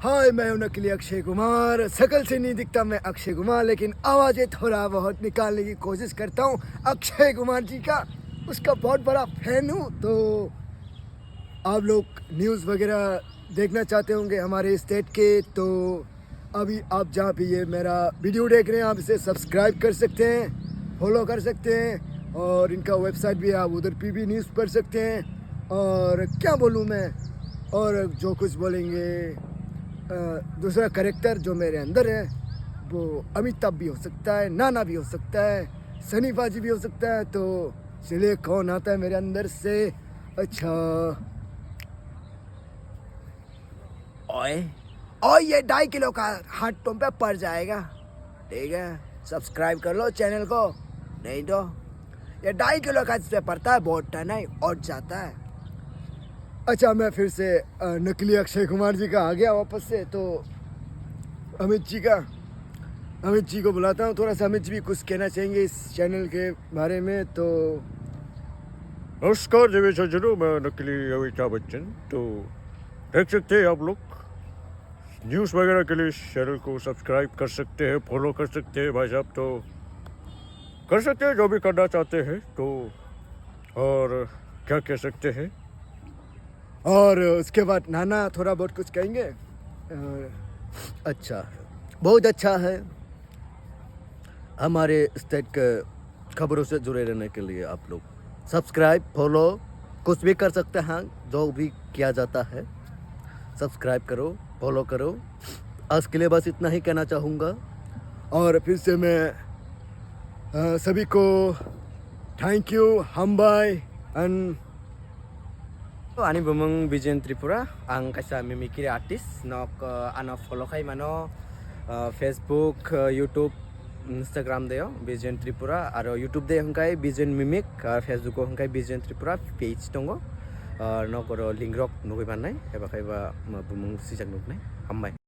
हाय, मैं हूं नकली अक्षय कुमार। शकल से नहीं दिखता मैं अक्षय कुमार, लेकिन आवाज़ें थोड़ा बहुत निकालने की कोशिश करता हूं अक्षय कुमार जी का। उसका बहुत बड़ा फैन हूं। तो आप लोग न्यूज़ वगैरह देखना चाहते होंगे हमारे स्टेट के, तो अभी आप जहाँ पे ये मेरा वीडियो देख रहे हैं आप इसे सब्सक्राइब कर सकते हैं, फॉलो कर सकते हैं, और इनका वेबसाइट भी आप उधर पे भी न्यूज़ पढ़ सकते हैं। और क्या बोलूँ मैं, और जो कुछ बोलेंगे, दूसरा करेक्टर जो मेरे अंदर है वो अमिताभ भी हो सकता है, नाना भी हो सकता है, सनी पाजी भी हो सकता है। तो चलिए कौन आता है मेरे अंदर से। अच्छा, ओए ओए, ये 2.5 किलो का हाथ तुम पे पड़ जाएगा, ठीक है? सब्सक्राइब कर लो चैनल को, नहीं तो ये 2.5 किलो का इस पे पड़ता है, बहुत टन है और जाता है। अच्छा, मैं फिर से नकली अक्षय कुमार जी का आ गया वापस से। तो अमित जी को बुलाता हूँ, थोड़ा सा अमित जी भी कुछ कहना चाहेंगे इस चैनल के बारे में। तो नमस्कार देवी सज्जनों, मैं नकली अमिताभ बच्चन। तो देख सकते हैं आप लोग, न्यूज़ वगैरह के लिए इस चैनल को सब्सक्राइब कर सकते हैं, फॉलो कर सकते हैं भाई साहब। तो कर सकते हैं जो भी करना चाहते हैं। तो और क्या कह सकते हैं। और उसके बाद नाना थोड़ा बहुत कुछ कहेंगे। अच्छा, बहुत अच्छा है। हमारे स्टेट के खबरों से जुड़े रहने के लिए आप लोग सब्सक्राइब, फॉलो कुछ भी कर सकते हैं, जो भी किया जाता है सब्सक्राइब करो, फॉलो करो। आज के लिए बस इतना ही कहना चाहूँगा। और फिर से मैं सभी को थैंक यू, हम bye and Ani bumeng Bijen Tripura, ang kaisa mimikiri artist nok ano follow kay mano Facebook, YouTube, Instagram deo Bijen Tripura, aro YouTube de hangkai Bijen Mimic, Facebook hangkai Bijen Tripura page tongo, nok oro link rock nugi banai, eba bumeng sijak nuk nai, hambai.